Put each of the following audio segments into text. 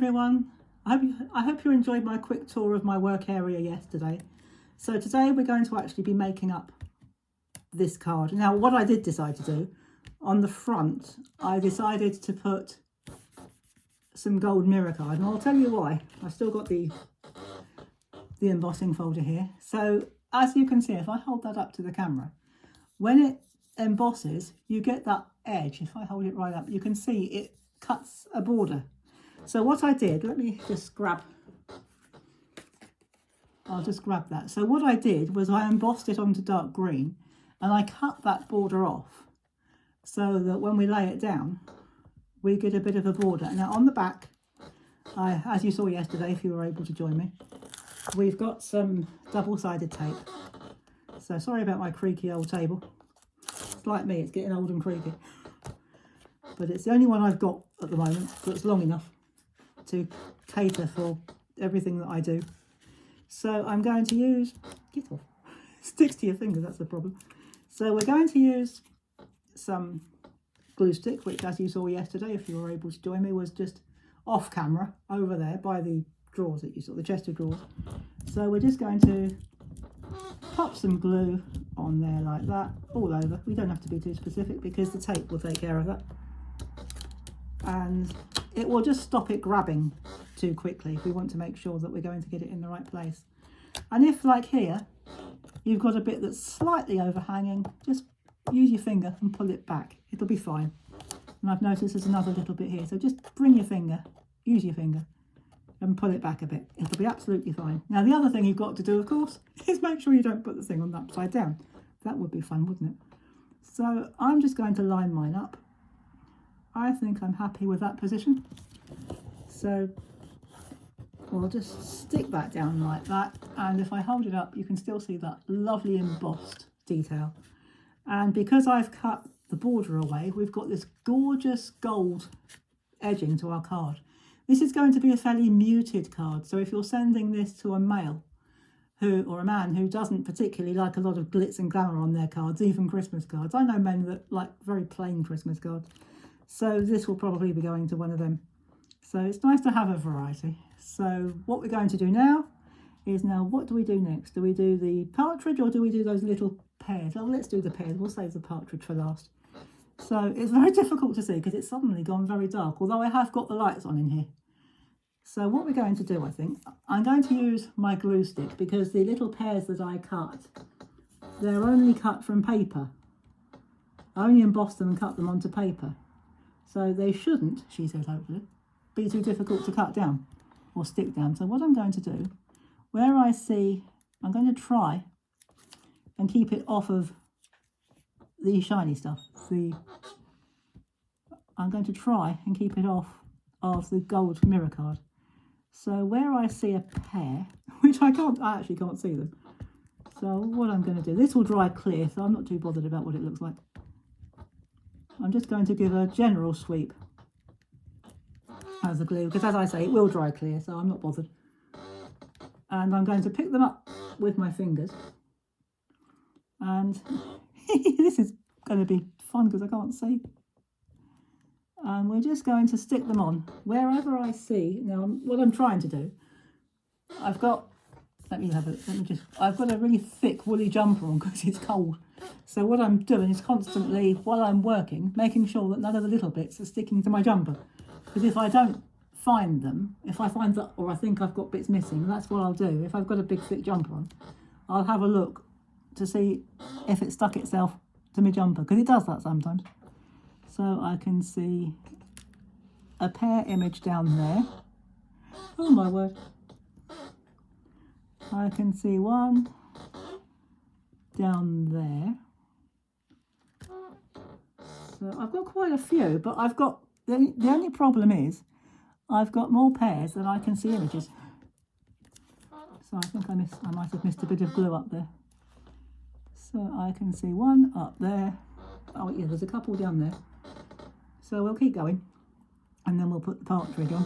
everyone. I hope you enjoyed my quick tour of my work area yesterday. So today we're going to actually be making up this card. Now what I did decide to do, on the front I decided to put some gold mirror card, and I'll tell you why. I've still got the embossing folder here. So as you can see, if I hold that up to the camera, when it embosses you get that edge. If I hold it right up, you can see it cuts a border. So what I did, I'll just grab that. So what I did was I embossed it onto dark green and I cut that border off so that when we lay it down we get a bit of a border. Now on the back, as you saw yesterday if you were able to join me, we've got some double-sided tape. So sorry about my creaky old table. It's like me, it's getting old and creaky. But it's the only one I've got at the moment that's long enough to cater for everything that I do. So I'm going to use, get off, sticks to your fingers, that's the problem. So we're going to use some glue stick, which as you saw yesterday, if you were able to join me, was just off camera over there by the drawers that you saw, the chest of drawers. So we're just going to pop some glue on there like that, all over. We don't have to be too specific because the tape will take care of that. And it will just stop it grabbing too quickly if we want to make sure that we're going to get it in the right place. And if, like here, you've got a bit that's slightly overhanging, just use your finger and pull it back. It'll be fine. And I've noticed there's another little bit here, so just bring your finger, use your finger and pull it back a bit. It'll be absolutely fine. Now the other thing you've got to do, of course, is make sure you don't put the thing on the upside down. That would be fun, wouldn't it? So I'm just going to line mine up. I think I'm happy with that position. So we'll just stick that down like that. And if I hold it up, you can still see that lovely embossed detail. And because I've cut the border away, we've got this gorgeous gold edging to our card. This is going to be a fairly muted card. So if you're sending this to a male or a man who doesn't particularly like a lot of glitz and glamour on their cards, even Christmas cards. I know men that like very plain Christmas cards. So this will probably be going to one of them. So it's nice to have a variety. So what we're going to do now is, what do we do next? Do we do the partridge or do we do those little pears? Oh, let's do the pears. We'll save the partridge for last. So it's very difficult to see because it's suddenly gone very dark, although I have got the lights on in here. So what we're going to do, I think, I'm going to use my glue stick because the little pears that I cut, they're only cut from paper. I only embossed them and cut them onto paper. So they shouldn't, she said hopefully, be too difficult to cut down or stick down. So what I'm going to do, where I see, I'm going to try and keep it off of the shiny stuff. I'm going to try and keep it off of the gold mirror card. So where I see a pear, which I actually can't see them. So what I'm going to do, this will dry clear, so I'm not too bothered about what it looks like. I'm just going to give a general sweep as the glue, because as I say, it will dry clear, so I'm not bothered. And I'm going to pick them up with my fingers. And this is going to be fun because I can't see. And we're just going to stick them on wherever I see. Now, what I'm trying to do, I've got a really thick woolly jumper on because it's cold. So what I'm doing is constantly, while I'm working, making sure that none of the little bits are sticking to my jumper. Because if I don't find them, if I find that, or I think I've got bits missing, that's what I'll do. If I've got a big thick jumper on, I'll have a look to see if it stuck itself to my jumper, because it does that sometimes. So I can see a pear image down there. Oh my word. I can see one down there. So I've got quite a few, but I've got, the only problem is I've got more pears than I can see images. So I think I might have missed a bit of glue up there. So I can see one up there. Oh yeah, there's a couple down there. So we'll keep going and then we'll put the partridge on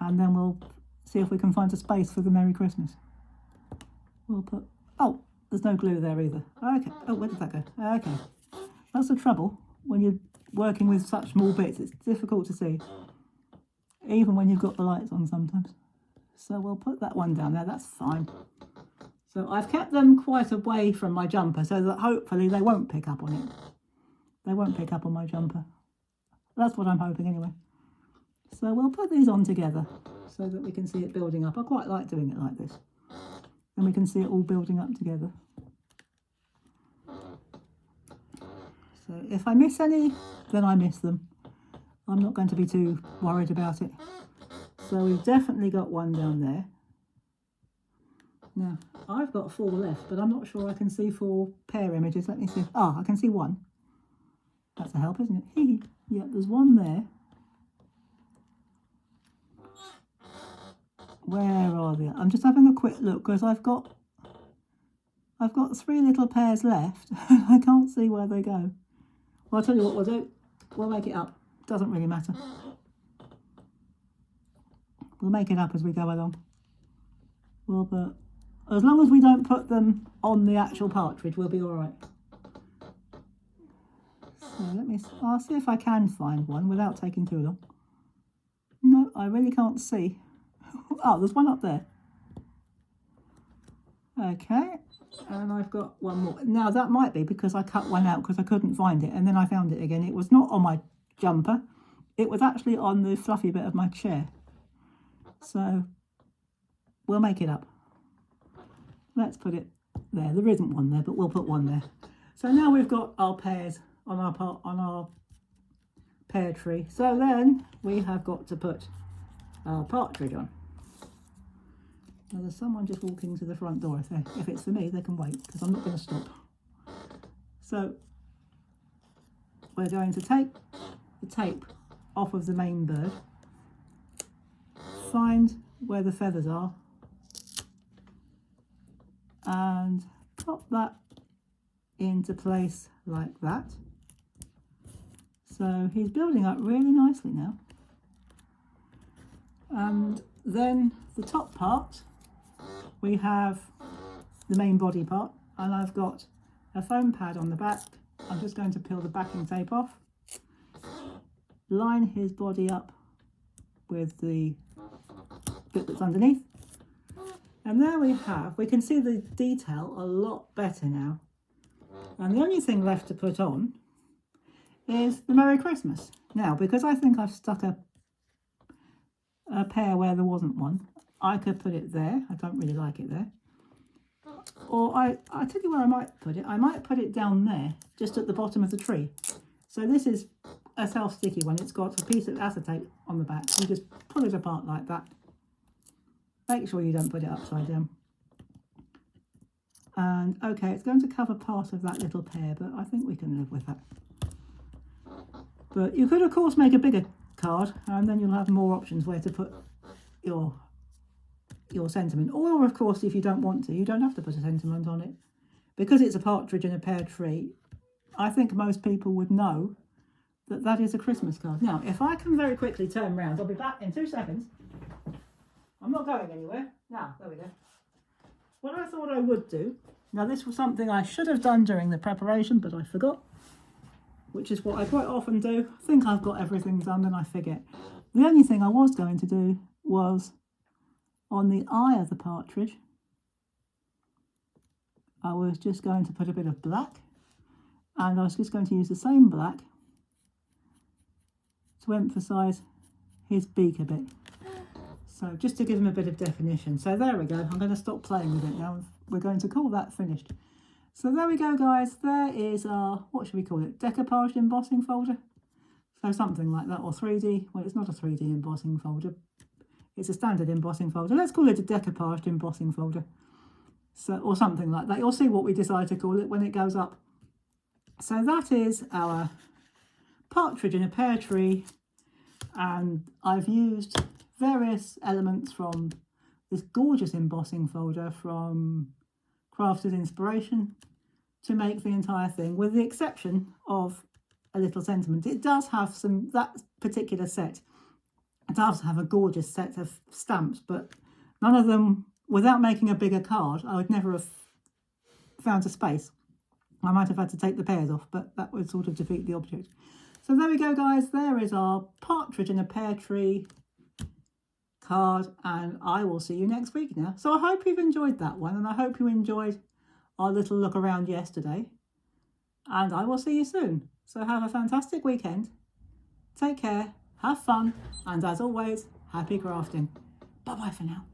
and then we'll see if we can find a space for the Merry Christmas. We'll put, oh, there's no glue there either. Okay, oh, where did that go? Okay, that's the trouble when you're working with such small bits. It's difficult to see. even when you've got the lights on sometimes. So we'll put that one down there, that's fine. So I've kept them quite away from my jumper so that hopefully they won't pick up on it. They won't pick up on my jumper. That's what I'm hoping anyway. So we'll put these on together so that we can see it building up. I quite like doing it like this. And we can see it all building up together. So if I miss any, then I miss them. I'm not going to be too worried about it. So we've definitely got one down there. Now, I've got 4 left, but I'm not sure I can see 4 pear images. Let me see. Oh, I can see one. That's a help, isn't it? Yeah, there's one there. Where are they? I'm just having a quick look because I've got 3 little pears left. I can't see where they go. Well, I'll tell you what we'll do. We'll make it up. Doesn't really matter. We'll make it up as we go along. Well, but as long as we don't put them on the actual partridge, we'll be all right. So I'll see if I can find one without taking too long. No, I really can't see. Oh, there's one up there. Okay, and I've got one more. Now that might be because I cut one out because I couldn't find it and then I found it again. It was not on my jumper. It was actually on the fluffy bit of my chair. So we'll make it up. Let's put it there. There isn't one there, but we'll put one there. So now we've got our pears on our pear tree. So then we have got to put our partridge on. Now there's someone just walking to the front door. If it's for me, they can wait because I'm not going to stop. So we're going to take the tape off of the main bird, find where the feathers are, and pop that into place like that. So he's building up really nicely now. And then the top part, we have the main body part, and I've got a foam pad on the back. I'm just going to peel the backing tape off, line his body up with the bit that's underneath, and there we can see the detail a lot better now. And the only thing left to put on is the Merry Christmas. Now, because I think I've stuck a pear where there wasn't one, I could put it there. I don't really like it there. Or I'll tell you where I might put it. I might put it down there, just at the bottom of the tree. So this is a self-sticky one. It's got a piece of acetate on the back. You just pull it apart like that. Make sure you don't put it upside down. And okay, it's going to cover part of that little pear, but I think we can live with that. But you could, of course, make a bigger card, and then you'll have more options where to put your sentiment. Or, of course, if you don't want to, you don't have to put a sentiment on it. Because it's a partridge in a pear tree, I think most people would know that that is a Christmas card. Now, if I can very quickly turn round, I'll be back in 2 seconds. I'm not going anywhere. Now, there we go. What I thought I would do, now this was something I should have done during the preparation, but I forgot, which is what I quite often do. I think I've got everything done and I forget. The only thing I was going to do was on the eye of the partridge, I was just going to put a bit of black, and I was just going to use the same black to emphasise his beak a bit. So just to give him a bit of definition. So there we go. I'm going to stop playing with it now. We're going to call that finished. So there we go, guys. There is our, what should we call it? Decoupaged embossing folder. So something like that, or 3D. Well, it's not a 3D embossing folder. It's a standard embossing folder. Let's call it a decoupaged embossing folder. So, or something like that. You'll see what we decide to call it when it goes up. So that is our partridge in a pear tree. And I've used various elements from this gorgeous embossing folder from Crafter's Inspiration to make the entire thing, with the exception of a little sentiment. It does have some, that particular set, it does have a gorgeous set of stamps, but none of them, without making a bigger card, I would never have found a space. I might have had to take the pears off, but that would sort of defeat the object. So there we go, guys. There is our partridge in a pear tree card, and I will see you next week now. So I hope you've enjoyed that one, and I hope you enjoyed our little look around yesterday, and I will see you soon. So have a fantastic weekend, take care, have fun, and as always, happy crafting. Bye bye for now.